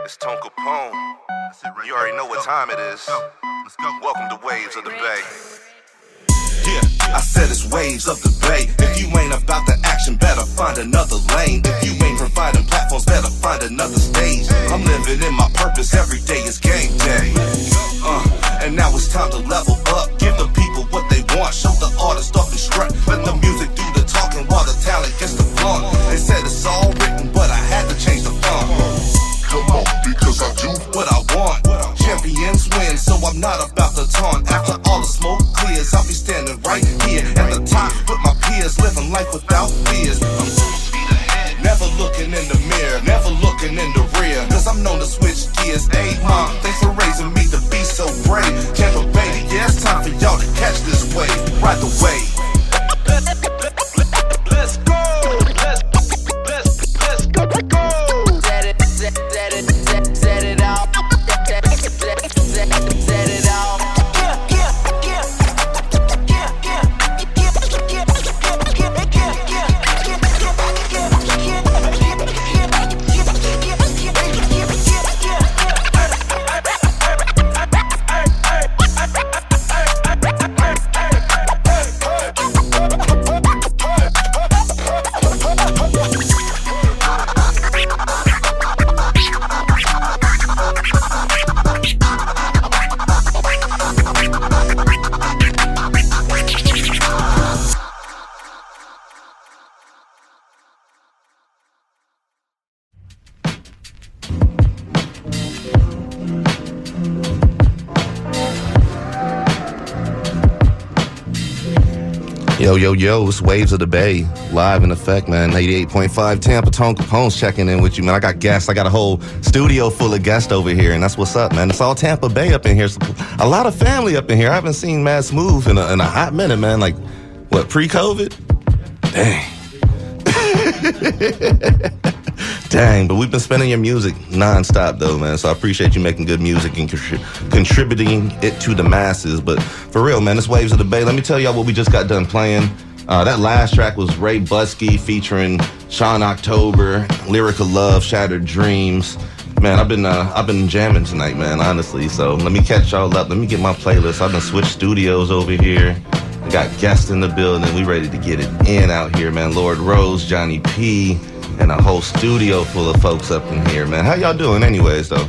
It's Tone Capone. You already know what time it is. Let's go. Welcome to Waves of the Bay. Yeah, I said it's Waves of the Bay. If you ain't about the action, better find another lane. If you ain't providing platforms, better find another stage. I'm living in my purpose, every day is game day. And now it's time to level up. Give the people what they want, show the artist off and strut. Let the music do the talking while the talent gets the fun. They said it's all written, but I had to change the font. Come on, because I do what I want. Champions win, so I'm not about to taunt. After all the smoke clears, I'll be standing right here at the top with my peers, living life without fears. I'm full speed ahead, never looking in the mirror, never looking in the rear, cause I'm known to switch gears. Hey mom, thanks for raising me to be so brave. Tampa Bay, yeah, it's time for y'all to catch this wave. Ride the wave. Let's go. Let's go. Set it off. Set it off. Yo, it's Waves of the Bay, live in effect, man. 88.5 Tampa. Tone Capone's checking in with you, man. I got guests. I got a whole studio full of guests over here, and that's what's up, man. It's all Tampa Bay up in here. So a lot of family up in here. I haven't seen Mad Smooth in a hot minute, man. Like, what, pre-COVID? Dang. Dang, but we've been spinning your music nonstop, though, man. So I appreciate you making good music and contributing it to the masses. But for real, man, it's Waves of the Bay. Let me tell y'all what we just got done playing. That last track was Ray Buskey featuring Sean October, Lyrical Love, Shattered Dreams. Man, I've been jamming tonight, man, honestly. So let me catch y'all up. Let me get my playlist. I've been switched studios over here. I got guests in the building. We ready to get it in out here, man. Lord Rose, Johnnie P, and a whole studio full of folks up in here, man. How y'all doing anyways, though?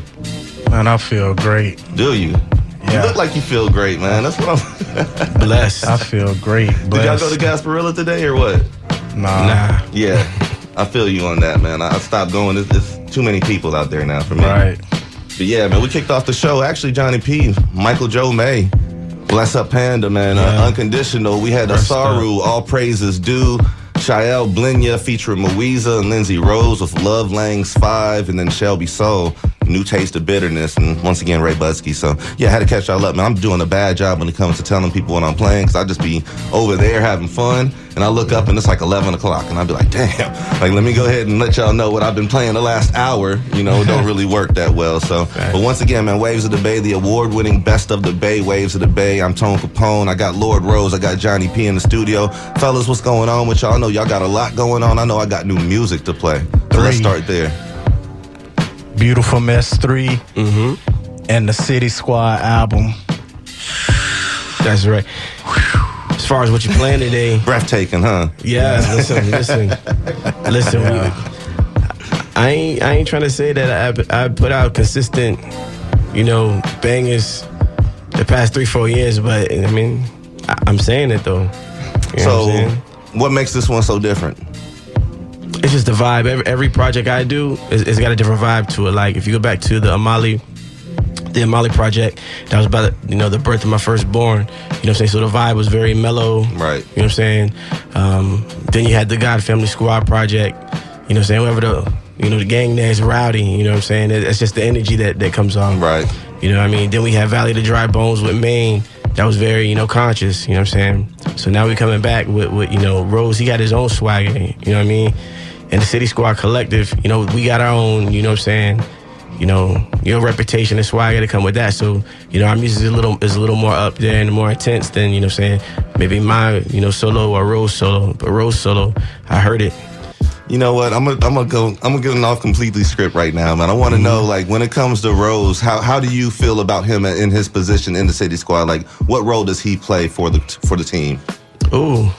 Man, I feel great. Do you? Yeah. You look like you feel great, man. That's what I'm... Blessed. I feel great. Blessed. Did y'all go to Gasparilla today or what? Nah. Yeah, I feel you on that, man. I stopped going. It's too many people out there now for me. Right. But yeah, man, we kicked off the show. Actually, Johnnie P, Michael Joe May, Bless Up Panda, man. Yeah. Unconditional. We had Asaru, All Praises Due. Shael Blinya featuring Moiza and Lindsay Rose with Love Langs 5, and then Shelby Soul, New Taste of Bitterness, and once again Ray Buskey. So yeah, I had to catch y'all up, man. I'm doing a bad job when it comes to telling people what I'm playing, because I just be over there having fun, and I look up and it's like 11 o'clock, and I'll be like, damn, like let me go ahead and let y'all know what I've been playing the last hour. You know, it don't really work that well. So, but once again, man, Waves of the Bay, the award-winning Best of the Bay, Waves of the Bay. I'm Tone Capone. I got Lord Rose. I got Johnnie P in the studio. Fellas, what's going on with y'all? I know y'all got a lot going on. I know I got new music to play. So let's start there. Beautiful Mess 3 and the City Squad album. That's right. As far as what you're playing today, breathtaking, huh? Yeah. Listen. Yeah. I ain't trying to say that I put out consistent, bangers the past 3-4 years, but I mean, I'm saying it though. You know so, what makes this one so different? It's just the vibe. Every project I do, it's got a different vibe to it. Like, if you go back to the Amali project, that was about, the birth of my firstborn. You know what I'm saying? So the vibe was very mellow. Right. You know what I'm saying? Then you had the God Family Squad project. You know what I'm saying? Whoever the gang there is rowdy. You know what I'm saying? It's just the energy that comes off. Right. You know what I mean? Then we had Valley of the Dry Bones with Maine. That was very, conscious. You know what I'm saying? So now we coming back with Rose. He got his own swagger. You know what I mean? And the City Squad Collective, we got our own, you know what I'm saying, your reputation and swagger to come with that. So, our music is a little more up there and more intense than, maybe my, solo or Rose solo. But Rose solo, I heard it. You know what? I'm gonna get off completely script right now, man. I want to know, like, when it comes to Rose, how do you feel about him in his position in the City Squad? Like, what role does he play for the team? Ooh,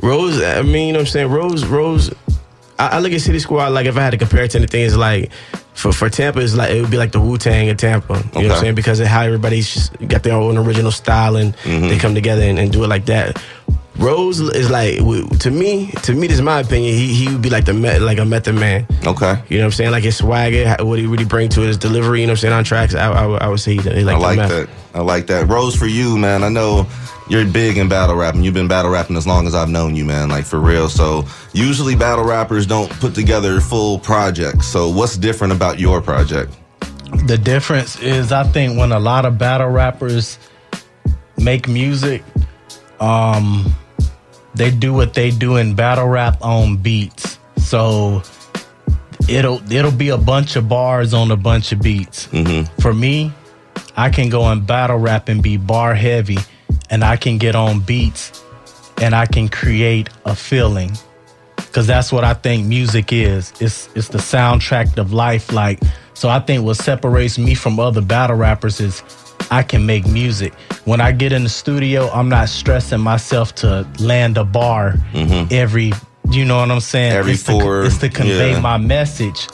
Rose. I mean, you know what I'm saying? Rose. I look at City Squad, like, if I had to compare it to anything, it's like for Tampa, it's like it would be like the Wu-Tang of Tampa. You know what I'm saying? Because of how everybody's just got their own original style and they come together and do it like that. Rose is like, to me, this is my opinion. He would be like a Method Man. Okay. You know what I'm saying? Like his swagger, what he really bring to his delivery. You know what I'm saying? On tracks, I would say he like that. I like that. Rose, for you, man. I know you're big in battle rapping. You've been battle rapping as long as I've known you, man. Like, for real. So usually battle rappers don't put together full projects. So what's different about your project? The difference is, I think, when a lot of battle rappers make music, they do what they do in battle rap on beats. So it'll be a bunch of bars on a bunch of beats. For me, I can go in battle rap and be bar heavy, and I can get on beats and I can create a feeling. Because that's what I think music is. It's the soundtrack of life. Like, so I think what separates me from other battle rappers is I can make music. When I get in the studio, I'm not stressing myself to land a bar every, you know what I'm saying? It's to convey my message,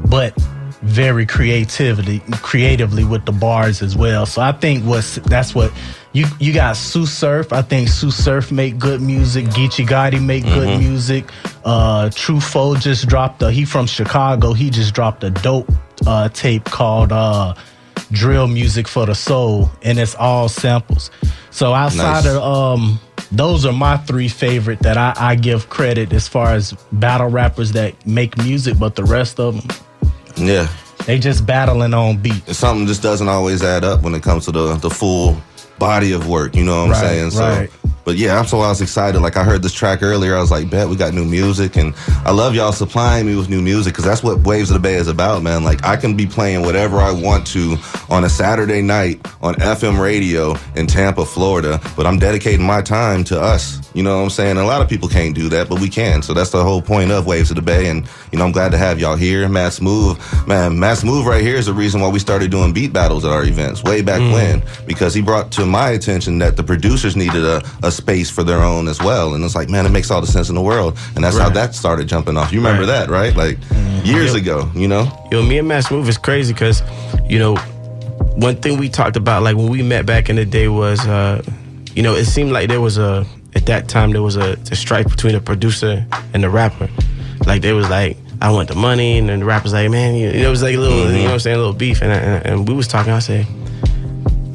but very creatively with the bars as well. So I think that's what you got. Sue Surf. I think Sue Surf make good music. Geechee Gotti make good music. True Foe just dropped he from Chicago. He just dropped a dope tape called Drill Music for the Soul, and it's all samples. So outside of those are my three favorite that I give credit as far as battle rappers that make music, but the rest of them, they just battling on beats. Something just doesn't always add up when it comes to the full body of work. You know what I'm saying? So, but yeah, I was excited. Like, I heard this track earlier. I was like, bet we got new music. And I love y'all supplying me with new music, because that's what Waves of the Bay is about, man. Like, I can be playing whatever I want to on a Saturday night on FM radio in Tampa, Florida, but I'm dedicating my time to us. You know what I'm saying? And a lot of people can't do that, but we can. So that's the whole point of Waves of the Bay. And, you know, I'm glad to have y'all here. Matt Smooth right here is the reason why we started doing beat battles at our events way back when, because he brought to my attention that the producers needed a space for their own as well. And it's like, man, it makes all the sense in the world. And that's how that started jumping off. You remember that, right? Like, years ago, you know? Yo, me and Matt Smooth is crazy because, you know, one thing we talked about, like, when we met back in the day was, you know, it seemed like there was at that time, there was a strife between the producer and the rapper. Like, they was like, I want the money, and then the rapper's like, man, you know, it was like a little, you know what I'm saying, a little beef. And we was talking, I said,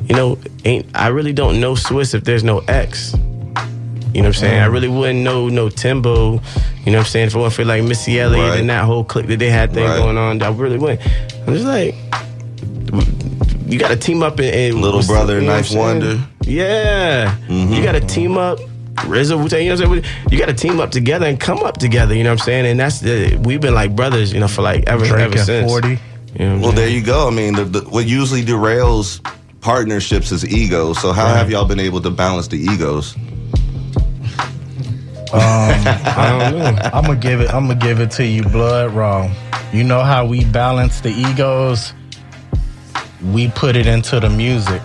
you know, I really don't know Swiss if there's no X. You know what I'm saying? I really wouldn't know no Timbo. You know what I'm saying? If it wasn't for like Missy Elliott and that whole clique that they had thing going on, I really wouldn't. I'm just like, you got to team up and Little Brother, Knife Wonder. Yeah. You got to team up. RZA, Wu-Tang, you know what I'm saying? You got to team up together and come up together, you know what I'm saying? And that's we've been like brothers, you know, for like ever since. 40. You know well, there you go. I mean, what usually derails partnerships is egos. So how have y'all been able to balance the egos? I don't know. I'm gonna give it to you blood raw. You know how we balance the egos? We put it into the music.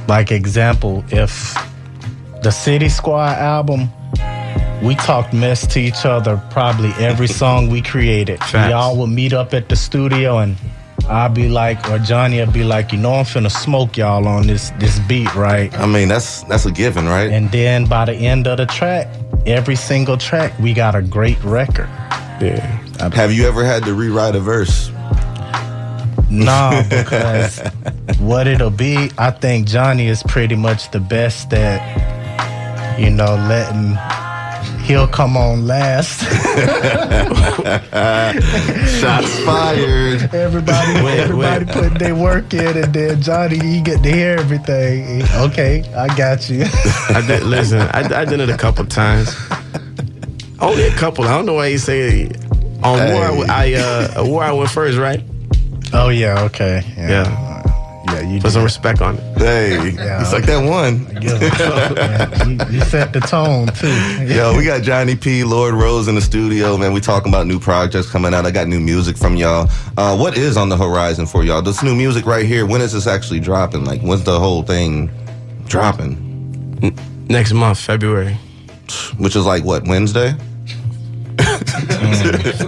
Like, example, if the City Squad album, we talked mess to each other probably every song we created. Facts. Y'all would meet up at the studio and I'll be like, or Johnny will be like, you know, I'm finna smoke y'all on this beat, right? I mean, that's a given, right? And then by the end of the track, every single track, we got a great record. Yeah. Have you ever had to rewrite a verse? No, because what it'll be, I think Johnny is pretty much the best at, you know, he'll come on last. Shots fired. Everybody putting their work in, and then Johnny, he get to hear everything. Okay, I got you. I did it a couple times. Only a couple. I don't know why you say it. On War, I went first, right? Oh yeah, okay. Yeah. Yeah, you Put some did. respect on it. Hey, Yeah. it's like that one. Yeah, you set the tone too. Yo, we got Johnny P, Lord Rose in the studio, man. We talking about new projects coming out. I got new music from y'all. What is on the horizon for y'all? This new music right here, when is this actually dropping? Like, when's the whole thing dropping? Next month, February. Which is like, what, Wednesday?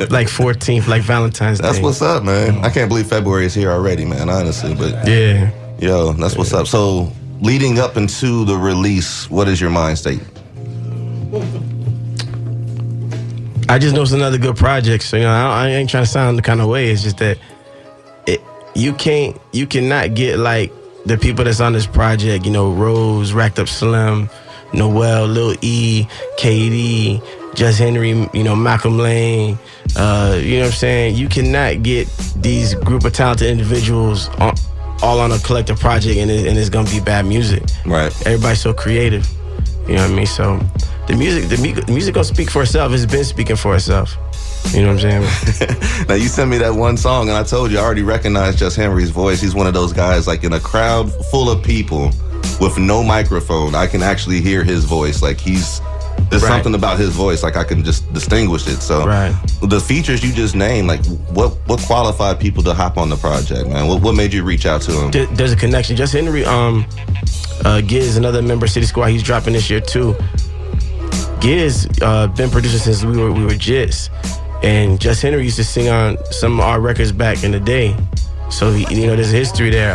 Like 14th, like Valentine's Day. That's what's up, man. I can't believe February is here already, man, honestly. But, Yeah. yo, that's what's up. So, leading up into the release, what is your mind state? I just know it's another good project. So, I ain't trying to sound the kind of way. It's just that you cannot get like the people that's on this project, Rose, Racked Up Slim, Noel, Lil E, KD, Just Henry, Malcolm Lane, you know what I'm saying? You cannot get these group of talented individuals all on a collective project and it's gonna be bad music. Right. Everybody's so creative. You know what I mean? So the music gonna speak for itself. It's been speaking for itself. You know what I'm saying? Now, you sent me that one song, and I told you I already recognized Just Henry's voice. He's one of those guys, like, in a crowd full of people with no microphone, I can actually hear his voice. Like, there's Right. something about his voice, like, I can just distinguish it. So, Right. the features you just named, like, what qualified people to hop on the project, man? What made you reach out to him? There's a connection. Just Henry, Giz, another member of City Squad, he's dropping this year too. Giz been producing since we were Jits. And Just Henry used to sing on some of our records back in the day. So, there's a history there.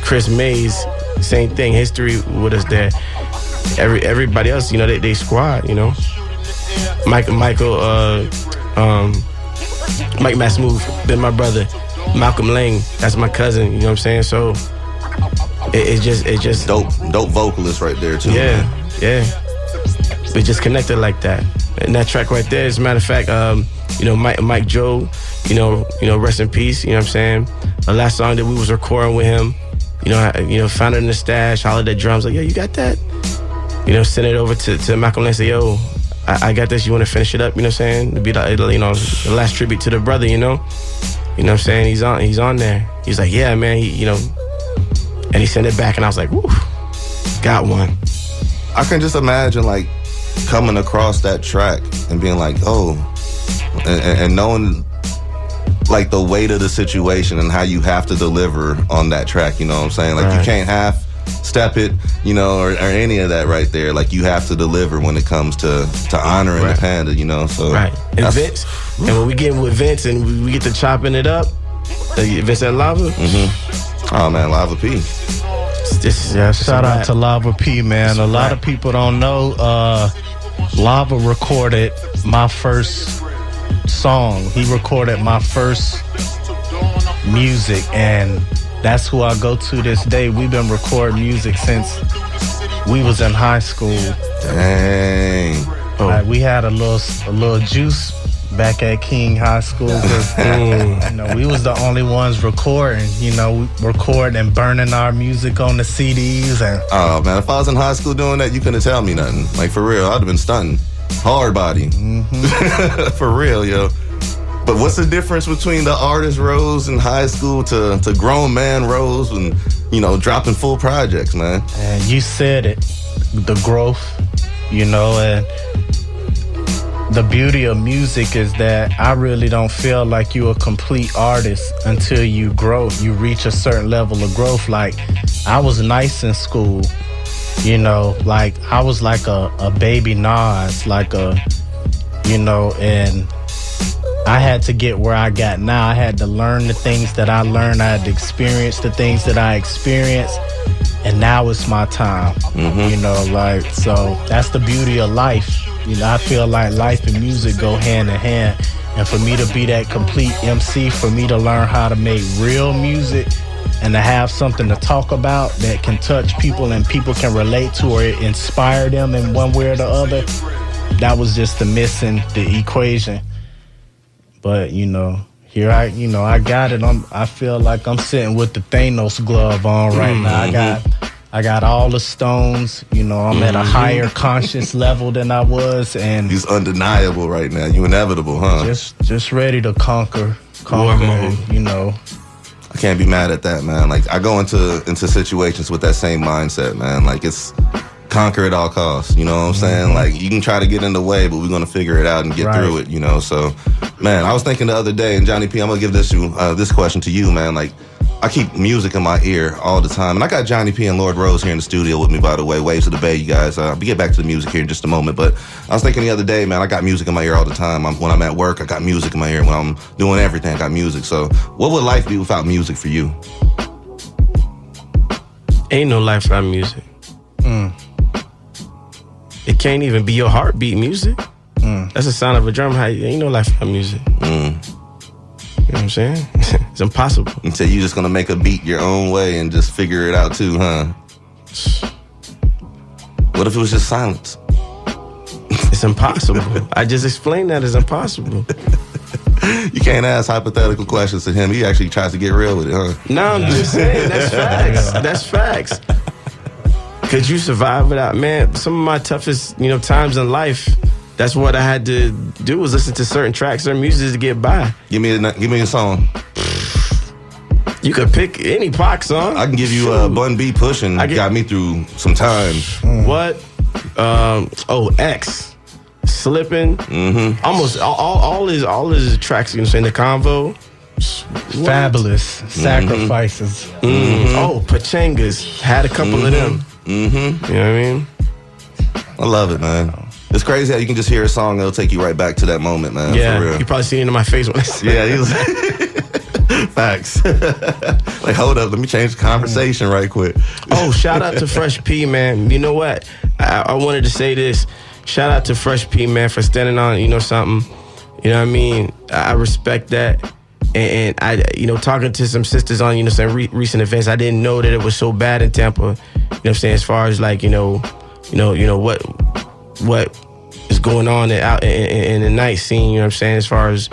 Chris Mays, same thing, history with us there. Everybody else, they squad, Mike Massmove, been my brother. Malcolm Lane, that's my cousin, you know what I'm saying? So, it just Dope vocalist right there, too. Yeah, Man. yeah. We just connected like that. And that track right there, as a matter of fact, Mike Joe, rest in peace, you know what I'm saying? The last song that we was recording with him, found it in the stash, hollered at drums, like, yo, you got that? Send it over to Malcolm Lane, say, yo, I got this, you want to finish it up, you know what I'm saying? To be the last tribute to the brother, You know what I'm saying? He's on there. He's like, yeah, man, and he sent it back, and I was like, woo, got one. I can just imagine, like, coming across that track and being like, oh, and knowing, like, the weight of the situation and how you have to deliver on that track, you know what I'm saying? Like, Right. You can't half step it, or any of that right there. Like, you have to deliver when it comes to honoring Right. the Panda, so. Right. And that's- Vince, and when we get with Vince and we get to chopping it up, Vince and Lava. Oh, man, Lava P. Shout out to Lava P, man. A lot of people don't know Lava recorded my first song. He recorded my first music, and that's who I go to this day. We've been recording music since we was in high school. Dang. Like, we had a little juice back at King High School. 'Cause, we was the only ones recording. Recording and burning our music on the CDs. And Oh, man, if I was in high school doing that, you couldn't tell me nothing. Like, for real, I'd have been stunting. Hard body. For real, yo. But what's the difference between the artist Rose in high school to grown man Rose and, dropping full projects, man? And you said it, the growth, and the beauty of music is that I really don't feel like you're a complete artist until you grow. You reach a certain level of growth. Like, I was nice in school, like I was like a baby Nas, and I had to get where I got now. I had to learn the things that I learned. I had to experience the things that I experienced. And now it's my time, so that's the beauty of life. I feel like life and music go hand in hand. And for me to be that complete MC, for me to learn how to make real music and to have something to talk about that can touch people and people can relate to or inspire them in one way or the other, that was just the equation. But, here I got it. I feel like I'm sitting with the Thanos glove on right now. I got all the stones. I'm at a higher conscious level than I was, and He's undeniable right now. You inevitable, huh? just ready to conquer. War mode. I can't be mad at that, man. Like, I go into situations with that same mindset, man. Like, it's conquer at all costs, you know what I'm saying? Like, you can try to get in the way, but we're going to figure it out and get through it, you know? So, man, I was thinking the other day, and Johnny P, I'm going to give this question to you, man. Like, I keep music in my ear all the time. And I got Johnny P and Lord Rose here in the studio with me, by the way. Waves of the Bay, you guys. We'll get back to the music here in just a moment. But I was thinking the other day, man, I got music in my ear all the time. When I'm at work, I got music in my ear. When I'm doing everything, I got music. So what would life be without music for you? Ain't no life without music. It can't even be your heartbeat music. That's the sound of a drum. Ain't no life without music. You know what I'm saying? It's impossible. So you just gonna make a beat your own way and just figure it out too, huh? What if it was just silence? It's impossible. I just explained that it's impossible. You can't ask hypothetical questions to him. He actually tries to get real with it, huh? No, I'm just saying, that's facts. That's facts. Could you survive without, man, some of my toughest, times in life, that's what I had to do, was listen to certain tracks, certain music to get by. Give me a song. You could pick any Pac song. I can give you Bun B Pushing. Got me through some times. What? X. Slipping. Almost all his tracks, in the convo. Fabulous. Sacrifices. Pachangas. Had a couple of them. You know what I mean? I love it, man. It's crazy how you can just hear a song, it'll take you right back to that moment, man. Yeah, for real. You probably seen it in my face when I said facts. Like, hold up, let me change the conversation right quick. Shout out to Fresh P, man. You know what? I wanted to say this. Shout out to Fresh P, man, for standing on, something. You know what I mean? I respect that. And I, talking to some sisters on, some recent events, I didn't know that it was so bad in Tampa. You know what I'm saying? As far as like, what is going on out in the night scene, you know what I'm saying? As far as,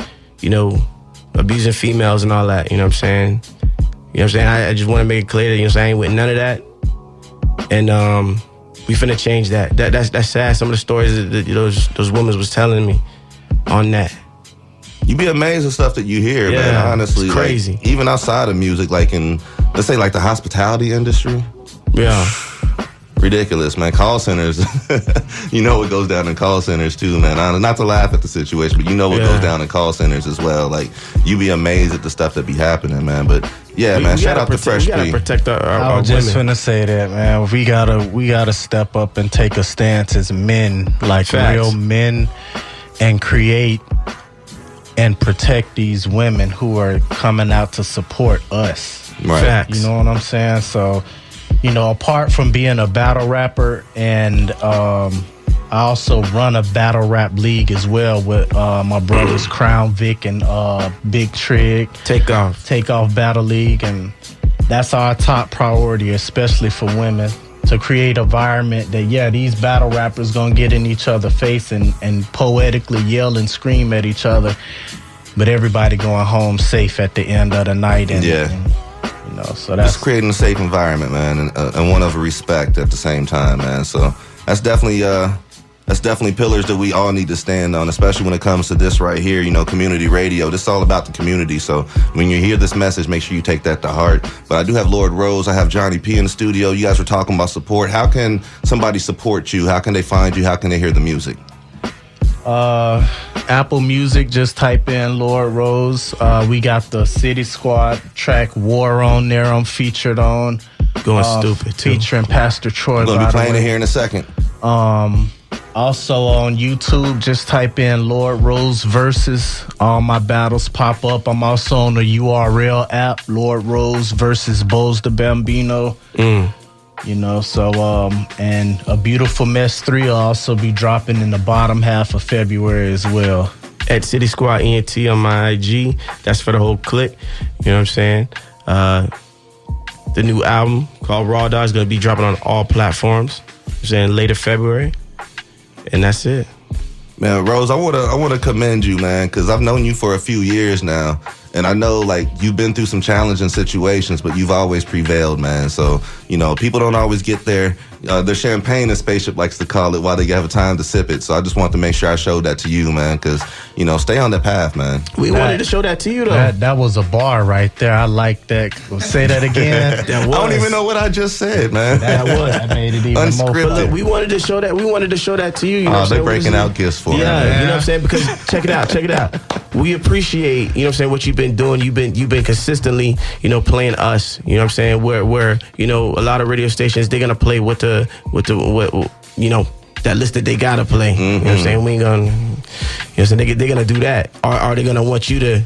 abusing females and all that, you know what I'm saying? You know what I'm saying? I just want to make it clear that, I ain't with none of that. And we finna change that. That's sad. Some of the stories that those women was telling me on that. You be amazed at stuff that you hear, man, honestly. It's crazy. Like, even outside of music, like in, let's say, like the hospitality industry. Yeah. Ridiculous, man. Call centers, what goes down in call centers too, man. Not to laugh at the situation, but what goes down in call centers as well. Like, you be amazed at the stuff that be happening, man. But yeah, man, shout out to Fresh P. We gotta protect our I was just finna say that, man. We gotta step up and take a stance as men, like Facts. Real men, and create and protect these women who are coming out to support us. Right. Facts. You know what I'm saying? So, apart from being a battle rapper, and I also run a battle rap league as well with my brothers Crown Vic and Big Trig. Take off Battle League, and that's our top priority, especially for women, to create an environment that these battle rappers gonna get in each other's face and poetically yell and scream at each other, but everybody going home safe at the end of the night. So that's just creating a safe environment, man, and one of respect at the same time, man. So that's definitely pillars that we all need to stand on, especially when it comes to this right here, community radio. This is all about the community. So when you hear this message, make sure you take that to heart. But I do have Lord Rose. I have Johnny P in the studio. You guys were talking about support. How can somebody support you? How can they find you? How can they hear the music? Apple Music, just type in Lord Rose. We got the City Squad track War on there. I'm featured on. Going stupid too. Featuring Pastor Troy. We're going to be playing it here in a second. Also on YouTube, just type in Lord Rose Versus. All my battles pop up. I'm also on the URL app, Lord Rose versus Bose the Bambino. And A Beautiful Mess 3 will also be dropping in the bottom half of February as well. At City Squad ENT on my IG. That's for the whole clique. You know what I'm saying? The new album called Raw Dog is going to be dropping on all platforms. I'm saying later February. And that's it. Man, Rose, I wanna commend you, man, because I've known you for a few years now, and I know like you've been through some challenging situations, but you've always prevailed, man. So people don't always get there, the champagne and Spaceship likes to call it while they have time to sip it. So I just want to make sure I showed that to you, man, because, you know, stay on that path, man. We wanted to show that to you, though. That was a bar right there. I like that. Say that again. That was. I don't even know what I just said, man. That made it even more Unscripted. fun. Look, we wanted to show that. We wanted to show that to you. You know what I'm They're saying? breaking out gifts for me. Yeah, man. you know what I'm saying? Because check it out. We appreciate, you know what I'm saying, what you've been doing. You've been consistently, you know, playing us. You know what I'm saying? Where you know, a lot of radio stations, they're gonna play what you know, that list that they gotta play. You know what I'm saying? We ain't gonna, you know what I'm saying? They're gonna do that. Or are they gonna want you to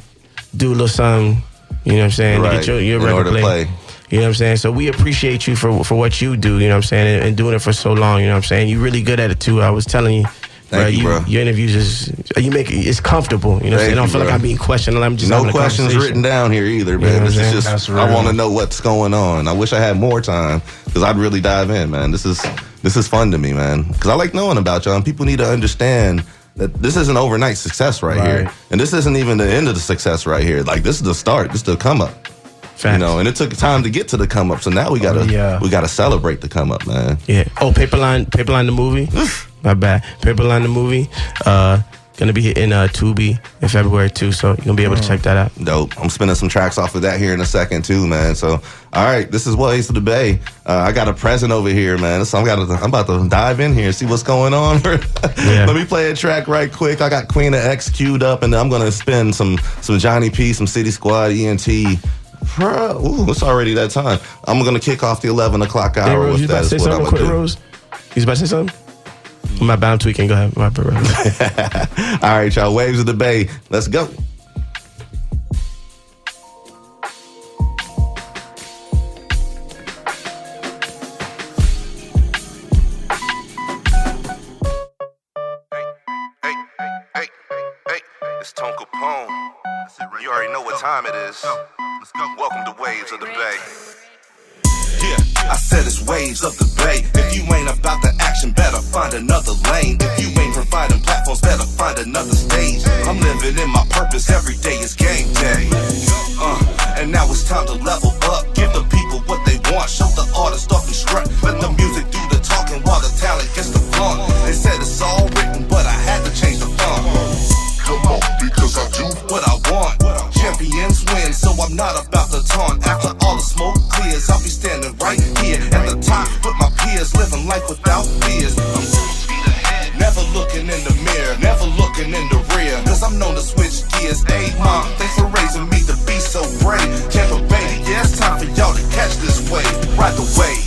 do a little something, you know what I'm saying, Right. to get your In order record to play. You know what I'm saying? So we appreciate you for what you do, you know what I'm saying, and doing it for so long, you know what I'm saying? You're really good at it too. I was telling you. Thank you, bro. Your interviews it's comfortable. You know what I'm saying? I don't feel like I'm being questioned. I'm just no having a questions conversation. written down here either, man. You know what This I'm is saying? just That's real. I want to know what's going on. I wish I had more time because I'd really dive in, man. This is fun to me, man. Because I like knowing about y'all. And people need to understand that this is an overnight success right here, and this isn't even the end of the success right here. Like this is the start. This is the come up. Facts. You know, and it took time to get to the come up. So now we gotta celebrate the come up, man. Yeah. Oh, Paperline the movie. My bad. Paperline the movie. Gonna be in Tubi in February too, so you're gonna be able to check that out. Dope. I'm spinning some tracks off of that here in a second too, man. So, all right, this is Waves of the Bay. I got a present over here, man. So I'm about to dive in here and see what's going on. Let me play a track right quick. I got Queen of X queued up, and then I'm gonna spin some Johnnie P, some City Squad, ENT. Ooh, it's already that time. I'm gonna kick off the 11 o'clock hour. Hey, Rose, with you that. about to say Is what something I'm real quick, gonna do. Rose? You about to say something? My bad, I'm tweaking. Go ahead. My bad, Rose. All right, y'all. Waves of the Bay. Let's go. Hey, it's Tone Capone. You already know what time it is. Let's go. Welcome to Waves of the Bay. Yeah, I said it's Waves of the Bay. If you ain't about the action, better find another lane. If you ain't providing platforms, better find another stage. I'm living in my purpose, every day is game day. And now it's time to level up. Give the people what they want, show the artist off and strut. Let the music do the talking while the talent gets the fun. They said it's all written, but I had to change the fun. Come on, because I do what I want. Champions win, so I'm not about to taunt. After all the smoke clears, I'll be standing right here at the top with my peers, living life without fears. I'm full speed ahead, never looking in the mirror, never looking in the rear, cause I'm known to switch gears. Hey mom, thanks for raising me to be so brave. Tampa Bay, yeah, it's time for y'all to catch this wave. Ride the wave.